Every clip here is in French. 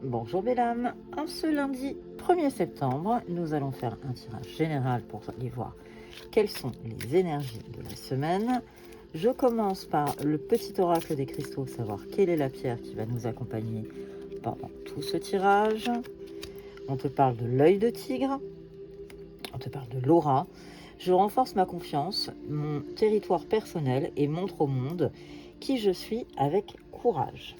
Bonjour mesdames, en ce lundi 1er septembre, nous allons faire un tirage général pour aller voir quelles sont les énergies de la semaine. Je commence par le petit oracle des cristaux, savoir quelle est la pierre qui va nous accompagner pendant tout ce tirage. On te parle de l'œil de tigre, on te parle de l'aura. Je renforce ma confiance, mon territoire personnel et montre au monde qui je suis avec courage.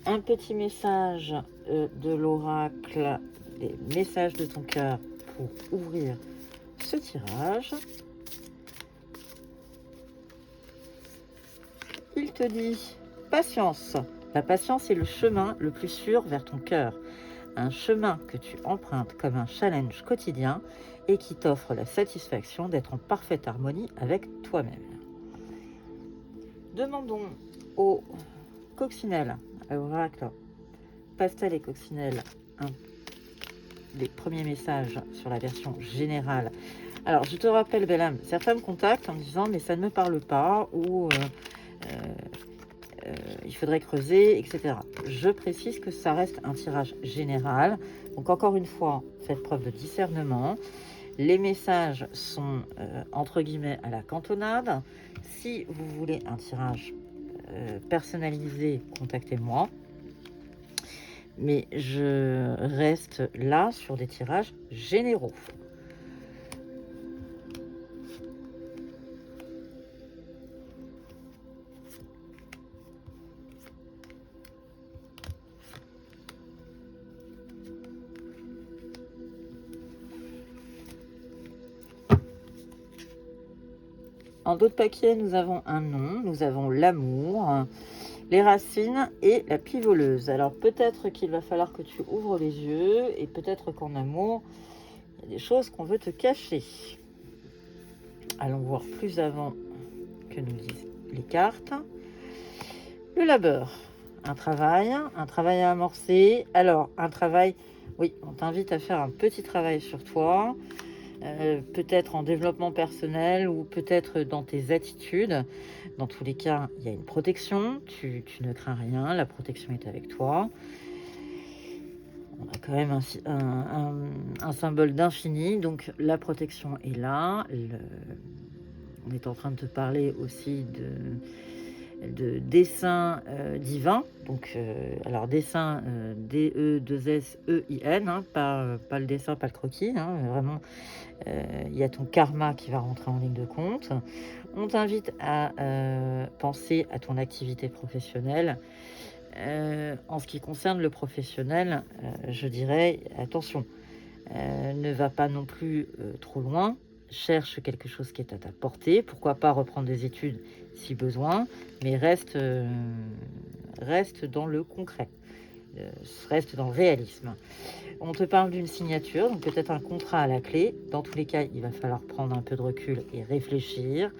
Un petit message de l'oracle, des messages de ton cœur pour ouvrir ce tirage. Il te dit patience. La patience est le chemin le plus sûr vers ton cœur. Un chemin que tu empruntes comme un challenge quotidien et qui t'offre la satisfaction d'être en parfaite harmonie avec toi-même. Demandons au coccinelle, à l'oracle Pastel et Coccinelle, les premiers messages sur la version générale. Alors, je te rappelle, belle âme, certains me contactent en me disant « mais ça ne me parle pas » ou il faudrait creuser, etc. Je précise que ça reste un tirage général. Donc, encore une fois, faites preuve de discernement. Les messages sont, entre guillemets, à la cantonade. Si vous voulez un tirage personnalisé, contactez-moi. Mais je reste là sur des tirages généraux. En dos de paquet, nous avons un nom, nous avons l'amour, les racines et la pie voleuse. Alors peut-être qu'il va falloir que tu ouvres les yeux et peut-être qu'en amour, il y a des choses qu'on veut te cacher. Allons voir plus avant que nous disent les cartes. Le labeur, un travail à amorcer. Alors un travail, oui, on t'invite à faire un petit travail sur toi. Peut-être en développement personnel ou peut-être dans tes attitudes. Dans tous les cas, il y a une protection, tu ne crains rien, la protection est avec toi. On a quand même un symbole d'infini, donc la protection est là. On est en train de te parler aussi de dessin divin, donc alors dessin D-E-2-S-E-I-N, hein, pas le dessin, pas le croquis, hein, vraiment il y a ton karma qui va rentrer en ligne de compte. On t'invite à penser à ton activité professionnelle. En ce qui concerne le professionnel, je dirais attention, ne va pas non plus trop loin. Cherche quelque chose qui est à ta portée. Pourquoi pas reprendre des études si besoin, mais reste dans le concret. Reste dans le réalisme. On te parle d'une signature, donc peut-être un contrat à la clé. Dans tous les cas, il va falloir prendre un peu de recul et réfléchir.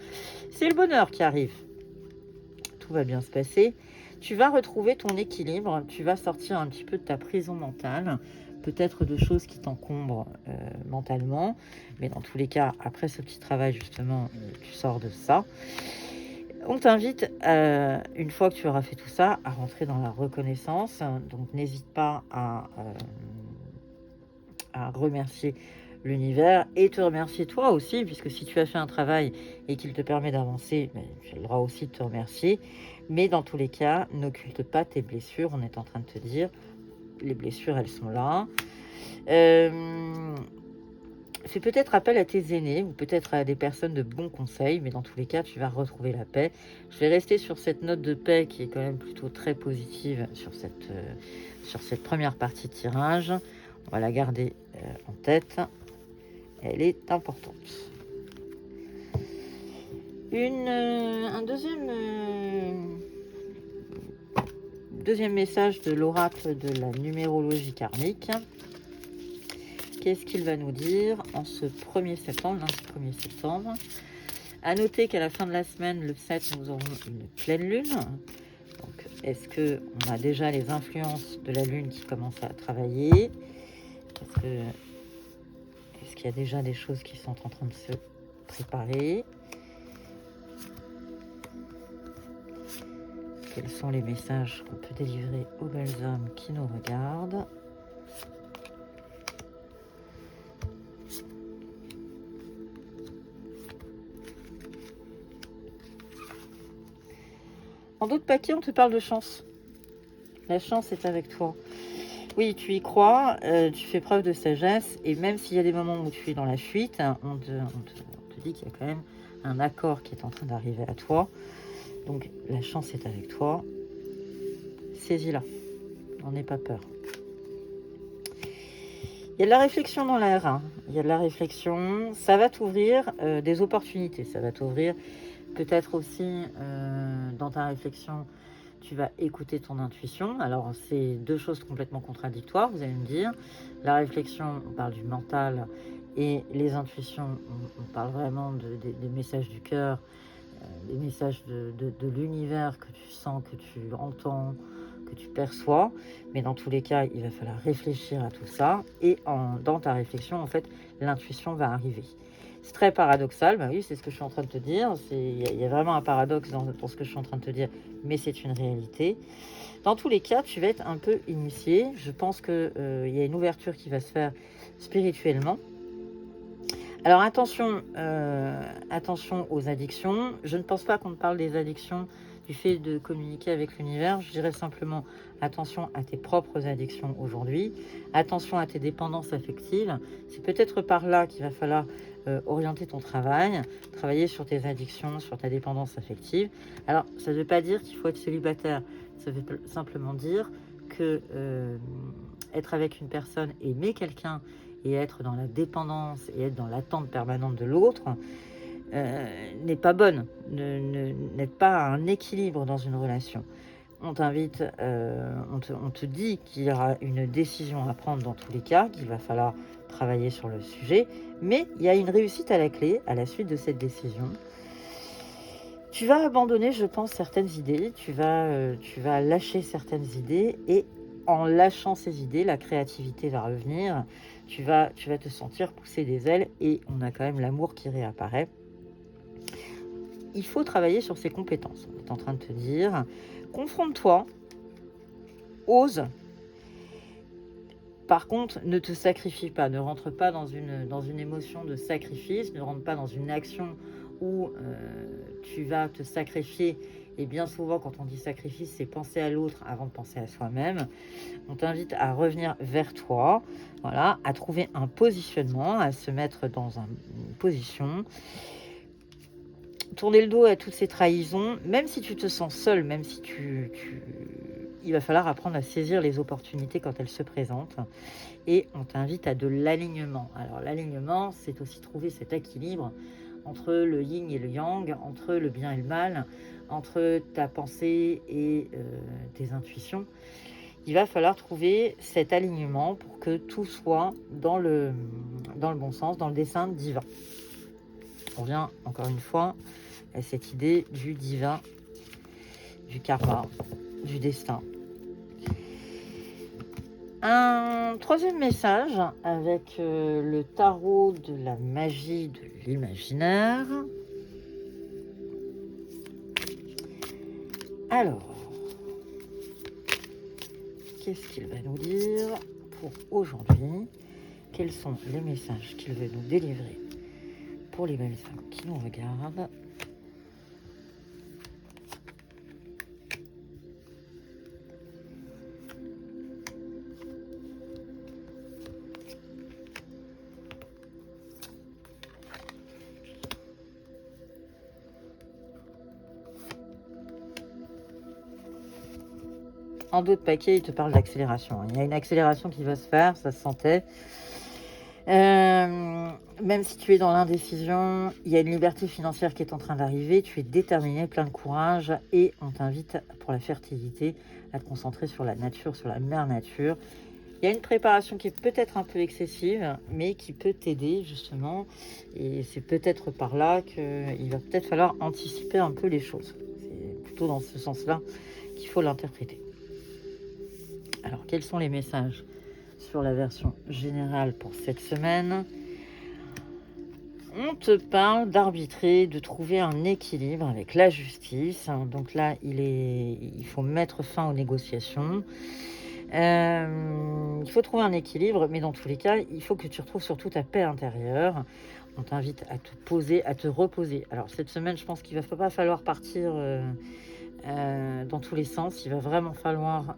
C'est le bonheur qui arrive. Tout va bien se passer. Tu vas retrouver ton équilibre. Tu vas sortir un petit peu de ta prison mentale. Peut-être de choses qui t'encombrent mentalement. Mais dans tous les cas, après ce petit travail, justement, tu sors de ça. On t'invite, une fois que tu auras fait tout ça, à rentrer dans la reconnaissance. Donc, n'hésite pas à remercier l'univers et te remercier toi aussi, puisque si tu as fait un travail et qu'il te permet d'avancer, tu as le droit aussi de te remercier. Mais dans tous les cas, n'occulte pas tes blessures. On est en train de te dire, les blessures, elles sont là. Fais peut-être appel à tes aînés ou peut-être à des personnes de bons conseils, mais dans tous les cas, tu vas retrouver la paix. Je vais rester sur cette note de paix qui est quand même plutôt très positive sur cette première partie de tirage. On va la garder en tête. Elle est importante. Un deuxième message de l'oracle de la numérologie karmique. Qu'est-ce qu'il va nous dire en ce 1er septembre, lundi 1er septembre? À noter qu'à la fin de la semaine, le 7, nous aurons une pleine lune. Donc, est-ce qu'on a déjà les influences de la lune qui commencent à travailler? Est-ce qu'il y a déjà des choses qui sont en train de se préparer? Quels sont les messages qu'on peut délivrer aux belles âmes qui nous regardent? En d'autres paquets, on te parle de chance. La chance est avec toi. Oui, tu y crois, tu fais preuve de sagesse, et même s'il y a des moments où tu es dans la fuite, on te dit qu'il y a quand même un accord qui est en train d'arriver à toi. Donc la chance est avec toi. Saisis-la. N'en aie pas peur. Il y a de la réflexion dans l'air. Hein. Il y a de la réflexion. Ça va t'ouvrir des opportunités. Ça va t'ouvrir peut-être aussi dans ta réflexion. Tu vas écouter ton intuition. Alors, c'est deux choses complètement contradictoires, vous allez me dire. La réflexion, on parle du mental, et les intuitions, on parle vraiment des messages du cœur, des messages de l'univers que tu sens, que tu entends, que tu perçois. Mais dans tous les cas, il va falloir réfléchir à tout ça. Et dans ta réflexion, en fait, l'intuition va arriver. C'est très paradoxal, bah oui, c'est ce que je suis en train de te dire. Il y a vraiment un paradoxe dans ce que je suis en train de te dire, mais c'est une réalité. Dans tous les cas, tu vas être un peu initié. Je pense qu'il y a une ouverture qui va se faire spirituellement. Alors attention, attention aux addictions. Je ne pense pas qu'on te parle des addictions du fait de communiquer avec l'univers. Je dirais simplement attention à tes propres addictions aujourd'hui. Attention à tes dépendances affectives. C'est peut-être par là qu'il va falloir orienter ton travail, travailler sur tes addictions, sur ta dépendance affective. Alors, ça ne veut pas dire qu'il faut être célibataire. Ça veut simplement dire que être avec une personne, aimer quelqu'un, et être dans la dépendance et être dans l'attente permanente de l'autre n'est pas bonne, n'être pas à un équilibre dans une relation. On t'invite, on te dit qu'il y aura une décision à prendre dans tous les cas, qu'il va falloir travailler sur le sujet, mais il y a une réussite à la clé à la suite de cette décision. Tu vas abandonner, je pense, certaines idées, tu vas lâcher certaines idées, et en lâchant ces idées, la créativité va revenir, tu vas te sentir pousser des ailes, et on a quand même l'amour qui réapparaît. Il faut travailler sur ses compétences. On est en train de te dire, confronte-toi, ose. Par contre, ne te sacrifie pas, ne rentre pas dans une émotion de sacrifice, ne rentre pas dans une action où tu vas te sacrifier. Et bien souvent, quand on dit sacrifice, c'est penser à l'autre avant de penser à soi-même. On t'invite à revenir vers toi, voilà, à trouver un positionnement, à se mettre dans une position. Tourner le dos à toutes ces trahisons, même si tu te sens seul, même si il va falloir apprendre à saisir les opportunités quand elles se présentent. Et on t'invite à de l'alignement. Alors l'alignement, c'est aussi trouver cet équilibre entre le yin et le yang, entre le bien et le mal, entre ta pensée et tes intuitions. Il va falloir trouver cet alignement pour que tout soit dans le bon sens, dans le dessein divin. On revient encore une fois à cette idée du divin, du karma, du destin. Un troisième message avec le tarot de la magie de l'imaginaire. Alors, qu'est-ce qu'il va nous dire pour aujourd'hui? Quels sont les messages qu'il veut nous délivrer pour les belles femmes qui nous regardent? En d'autres paquets, il te parle d'accélération. Il y a une accélération qui va se faire, ça se sentait. Même si tu es dans l'indécision, il y a une liberté financière qui est en train d'arriver. Tu es déterminé, plein de courage, et on t'invite pour la fertilité à te concentrer sur la nature, sur la mère nature. Il y a une préparation qui est peut-être un peu excessive, mais qui peut t'aider justement. Et c'est peut-être par là qu'il va peut-être falloir anticiper un peu les choses. C'est plutôt dans ce sens-là qu'il faut l'interpréter. Alors, quels sont les messages sur la version générale pour cette semaine? On te parle d'arbitrer, de trouver un équilibre avec la justice. Donc là, il faut mettre fin aux négociations. Il faut trouver un équilibre, mais dans tous les cas, il faut que tu retrouves surtout ta paix intérieure. On t'invite à te poser, à te reposer. Alors cette semaine, je pense qu'il ne va pas falloir partir dans tous les sens. Il va vraiment falloir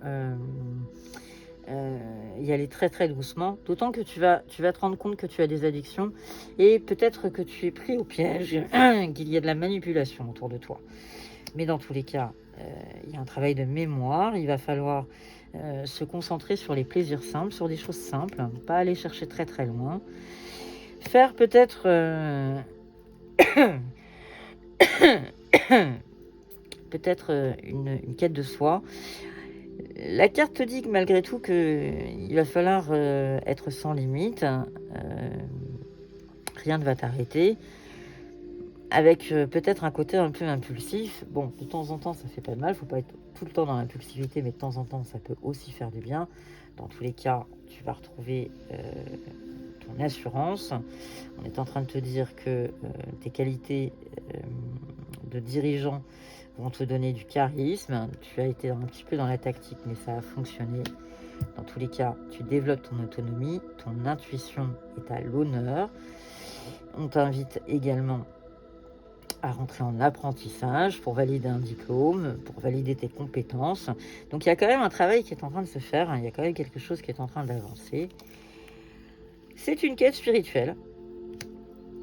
y aller très très doucement. D'autant que tu vas te rendre compte que tu as des addictions et peut-être que tu es pris au piège, qu'il y a de la manipulation autour de toi. Mais dans tous les cas, il y a un travail de mémoire. Il va falloir se concentrer sur les plaisirs simples, sur des choses simples, pas aller chercher très très loin. Faire peut-être une quête de soi. La carte te dit que malgré tout il va falloir être sans limite. Rien ne va t'arrêter. Avec peut-être un côté un peu impulsif. Bon, de temps en temps, ça fait pas de mal. Faut pas être tout le temps dans l'impulsivité, mais de temps en temps, ça peut aussi faire du bien. Dans tous les cas, tu vas retrouver ton assurance. On est en train de te dire que tes qualités de dirigeant vont te donner du charisme. Tu as été un petit peu dans la tactique, mais ça a fonctionné. Dans tous les cas, tu développes ton autonomie, ton intuition est à l'honneur. On t'invite également à rentrer en apprentissage pour valider un diplôme, pour valider tes compétences. Donc il y a quand même un travail qui est en train de se faire, il y a quand même quelque chose qui est en train d'avancer. C'est une quête spirituelle.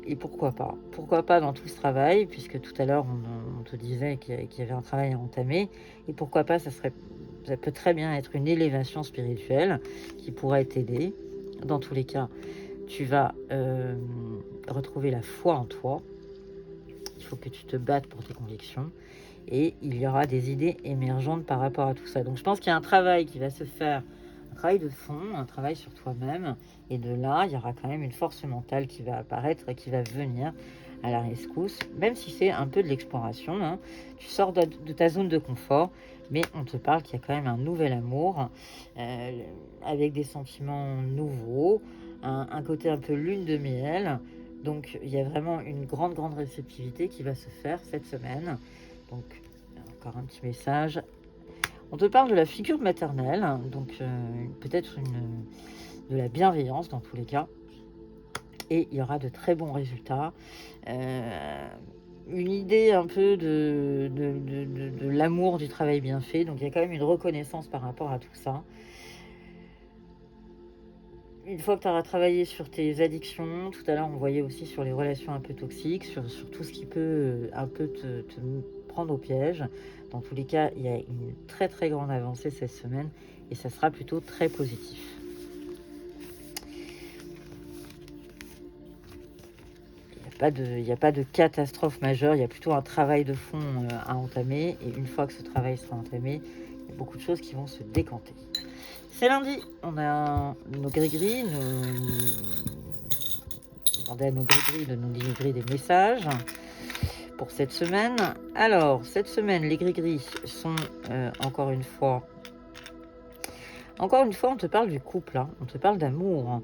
Et pourquoi pas? Pourquoi pas dans tout ce travail, puisque tout à l'heure on te disait qu'il y avait un travail à entamer. Et pourquoi pas, ça peut très bien être une élévation spirituelle qui pourrait t'aider. Dans tous les cas, tu vas retrouver la foi en toi. Il faut que tu te battes pour tes convictions. Et il y aura des idées émergentes par rapport à tout ça. Donc je pense qu'il y a un travail qui va se faire, un travail de fond, un travail sur toi-même. Et de là, il y aura quand même une force mentale qui va apparaître et qui va venir à la rescousse. Même si c'est un peu de l'exploration. Tu sors de ta zone de confort. Mais on te parle qu'il y a quand même un nouvel amour. Avec des sentiments nouveaux. Un côté un peu lune de miel. Donc il y a vraiment une grande réceptivité qui va se faire cette semaine. Donc encore un petit message. On te parle de la figure maternelle, donc peut-être de la bienveillance dans tous les cas. Et il y aura de très bons résultats. Une idée un peu de l'amour du travail bien fait. Donc il y a quand même une reconnaissance par rapport à tout ça. Une fois que tu auras travaillé sur tes addictions, tout à l'heure on voyait aussi sur les relations un peu toxiques, sur tout ce qui peut un peu te prendre au piège. Dans tous les cas, il y a une très très grande avancée cette semaine et ça sera plutôt très positif. Il n'y a pas de catastrophe majeure, il y a plutôt un travail de fond à entamer. Et une fois que ce travail sera entamé, il y a beaucoup de choses qui vont se décanter. C'est lundi, on a nos gris-gris, demander à nos gris-gris de nous délivrer des messages pour cette semaine. Alors, cette semaine, les gris-gris sont encore une fois, on te parle du couple, on te parle d'amour.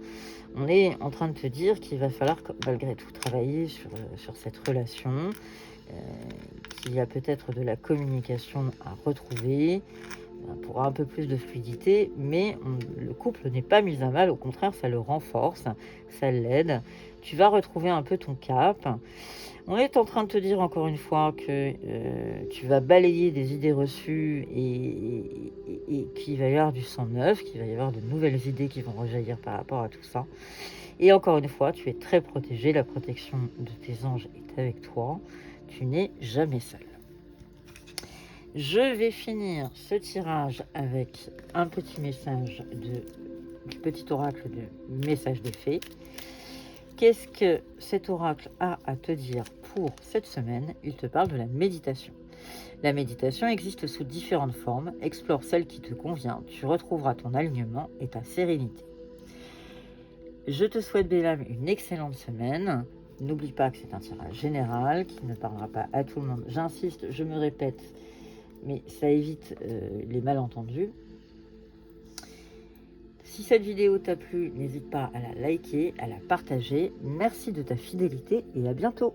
On est en train de te dire qu'il va falloir malgré tout travailler sur cette relation, qu'il y a peut-être de la communication à retrouver, pour un peu plus de fluidité, mais le couple n'est pas mis à mal, au contraire, ça le renforce, ça l'aide. Tu vas retrouver un peu ton cap. On est en train de te dire encore une fois que tu vas balayer des idées reçues et qu'il va y avoir du sang neuf, qu'il va y avoir de nouvelles idées qui vont rejaillir par rapport à tout ça. Et encore une fois, tu es très protégé, la protection de tes anges est avec toi, tu n'es jamais seul. Je vais finir ce tirage avec un petit message du petit oracle de message des fées. Qu'est-ce que cet oracle a à te dire pour cette semaine? Il te parle de la méditation. La méditation existe sous différentes formes. Explore celle qui te convient. Tu retrouveras ton alignement et ta sérénité. Je te souhaite, belle âme, une excellente semaine. N'oublie pas que c'est un tirage général qui ne parlera pas à tout le monde. J'insiste, je me répète, mais ça évite les malentendus. Si cette vidéo t'a plu, n'hésite pas à la liker, à la partager. Merci de ta fidélité et à bientôt.